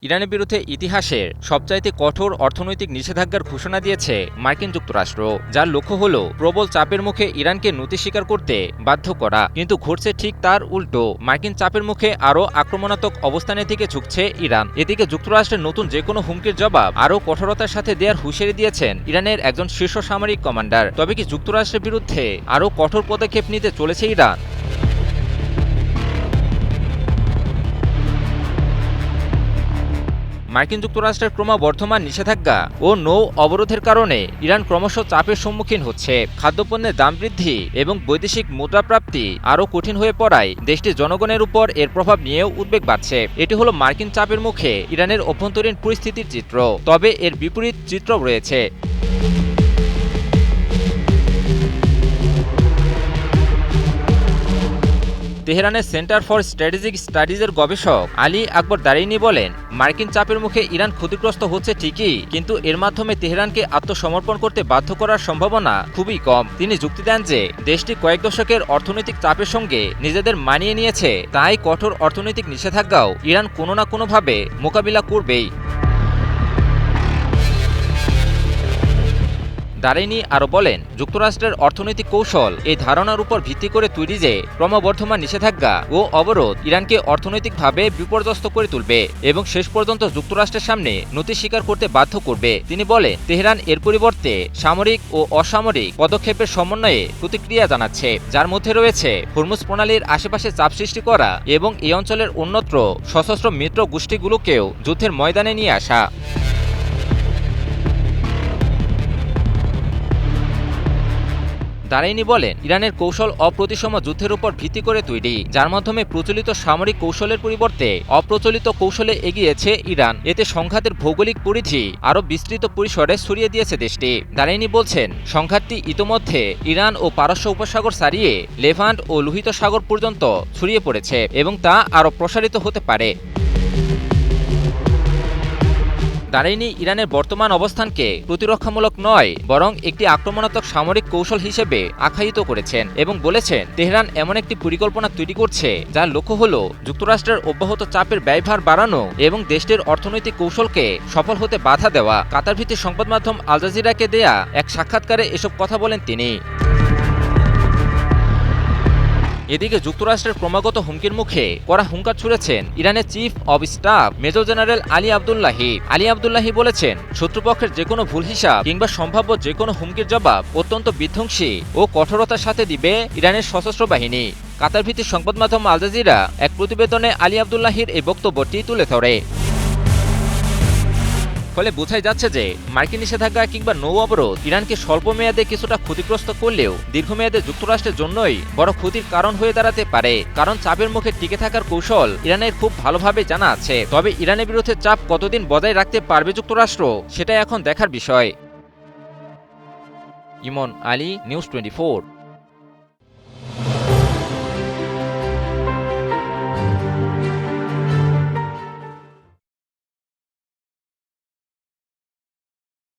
ইরানের বিরুদ্ধে ইতিহাসের সবচাইতে কঠোর অর্থনৈতিক নিষেধাজ্ঞার ঘোষণা দিয়েছে মার্কিন যুক্তরাষ্ট্র, যার লক্ষ্য হল প্রবল চাপের মুখে ইরানকে নতি স্বীকার করতে বাধ্য করা। কিন্তু ঘটছে ঠিক তার উল্টো। মার্কিন চাপের মুখে আরও আক্রমণাত্মক অবস্থানের দিকে ঝুঁকছে ইরান। এদিকে যুক্তরাষ্ট্রের নতুন যে কোনো হুমকির জবাব আরও কঠোরতার সাথে দেওয়ার হুঁশিয়ারি দিয়েছেন ইরানের একজন শীর্ষ সামরিক কমান্ডার। তবে কি যুক্তরাষ্ট্রের বিরুদ্ধে আরও কঠোর পদক্ষেপ নিতে চলেছে ইরান? মার্কিন যুক্তরাষ্ট্রের ক্রমবর্ধমান নিষেধাজ্ঞা ও নৌ অবরোধের কারণে ইরান ক্রমশ চাপের সম্মুখীন হচ্ছে। খাদ্যপণ্যের দাম বৃদ্ধি এবং বৈদেশিক মুদ্রাপ্রাপ্তি আরও কঠিন হয়ে পড়ায় দেশটির জনগণের উপর এর প্রভাব নিয়েও উদ্বেগ বাড়ছে। এটি হলো মার্কিন চাপের মুখে ইরানের অভ্যন্তরীণ পরিস্থিতির চিত্র। তবে এর বিপরীত চিত্র রয়েছে। তেহরানের সেন্টার ফর স্ট্র্যাটেজিক স্টাডিজের গবেষক আলী আকবর দারিনী বলেন, মার্কিন চাপের মুখে ইরান ক্ষতিগ্রস্ত হচ্ছে ঠিকই, কিন্তু এর মাধ্যমে তেহরানকে আত্মসমর্পণ করতে বাধ্য করার সম্ভাবনা খুবই কম। তিনি যুক্তি দেন যে দেশটি কয়েক দশকের অর্থনৈতিক চাপের সঙ্গে নিজেদের মানিয়ে নিয়েছে, তাই কঠোর অর্থনৈতিক নিষেধাজ্ঞাও ইরান কোনো না কোনোভাবে মোকাবিলা করবেই। দারিনী আরও বলেন, যুক্তরাষ্ট্রের অর্থনৈতিক কৌশল এই ধারণার উপর ভিত্তি করে তৈরি যে ক্রমবর্ধমান নিষেধাজ্ঞা ও অবরোধ ইরানকে অর্থনৈতিকভাবে বিপর্যস্ত করে তুলবে এবং শেষ পর্যন্ত যুক্তরাষ্ট্রের সামনে নতি স্বীকার করতে বাধ্য করবে। তিনি বলেন, তেহরান এর পরিবর্তে সামরিক ও অসামরিক পদক্ষেপের সমন্বয়ে প্রতিক্রিয়া জানাচ্ছে, যার মধ্যে রয়েছে হরমুজ প্রণালীর আশেপাশে চাপ সৃষ্টি করা এবং এই অঞ্চলের অন্যত্র সশস্ত্র মিত্র গোষ্ঠীগুলোকেও যুদ্ধের ময়দানে নিয়ে আসা। দারাইনি বলেন, ইরানের কৌশল অপ্রতিসম যুদ্ধের উপর ভিত্তি করে তৈরি, যার মাধ্যমে প্রচলিত সামরিক কৌশলের পরিবর্তে অপ্রচলিত কৌশলে এগিয়েছে ইরান। এতে সংঘাতের ভৌগোলিক পরিধি আরও বিস্তৃত পরিসরে ছড়িয়ে দিয়েছে দেশটি। দারাইনি বলছেন, সংঘাতটি ইতোমধ্যে ইরান ও পারস্য উপসাগর ছাড়িয়ে লেভান্ট ও লোহিত সাগর পর্যন্ত ছড়িয়ে পড়েছে এবং তা আরও প্রসারিত হতে পারে। দারাইনি ইরানের বর্তমান অবস্থানকে প্রতিরক্ষামূলক নয়, বরং একটি আক্রমণাত্মক সামরিক কৌশল হিসেবে আখ্যায়িত করেছেন এবং বলেছেন, তেহরান এমন একটি পরিকল্পনা তৈরি করছে যার লক্ষ্য হল যুক্তরাষ্ট্রের অব্যাহত চাপের ব্যয়ভার বাড়ানো এবং দেশটির অর্থনৈতিক কৌশলকে সফল হতে বাধা দেওয়া। কাতার ভিত্তিক সংবাদ মাধ্যম আল জাজিরাকে দেয়া এক সাক্ষাৎকারে এসব কথা বলেন তিনি। এদিকে যুক্তরাষ্ট্রের ক্রমাগত হুমকির মুখে কড়া হুঙ্কার ছুড়েছেন ইরানের chief of staff major general Ali Abdullahi. Ali Abdullahi বলেছেন, শত্রুপক্ষের যে কোনো ভুল হিসাব কিংবা সম্ভাব্য যে কোনো হুমকির জবাব অত্যন্ত বিধ্বংসী ও কঠোরতার সাথে দিবে ইরানের সশস্ত্র বাহিনী। কাতার ভিত্তিক সংবাদ মাধ্যম আল জাজিরা এক প্রতিবেদনে আলী আবদুল্লাহির এই বক্তব্যটি তুলে ধরে। ফলে বোঝাই যাচ্ছে যে মার্কিন নিষেধাজ্ঞা কিংবা নৌ অবরোধ ইরানকে স্বল্প মেয়াদে কিছুটা ক্ষতিগ্রস্ত করলেও দীর্ঘমেয়াদে যুক্তরাষ্ট্রের জন্যই বড় ক্ষতির কারণ হয়ে দাঁড়াতে পারে, কারণ চাপের মুখে টিকে থাকার কৌশল ইরানের খুব ভালোভাবে জানা আছে। তবে ইরানের বিরুদ্ধে চাপ কতদিন বজায় রাখতে পারবে যুক্তরাষ্ট্র, সেটা এখন দেখার বিষয়। ইমন আলী, নিউজ 24।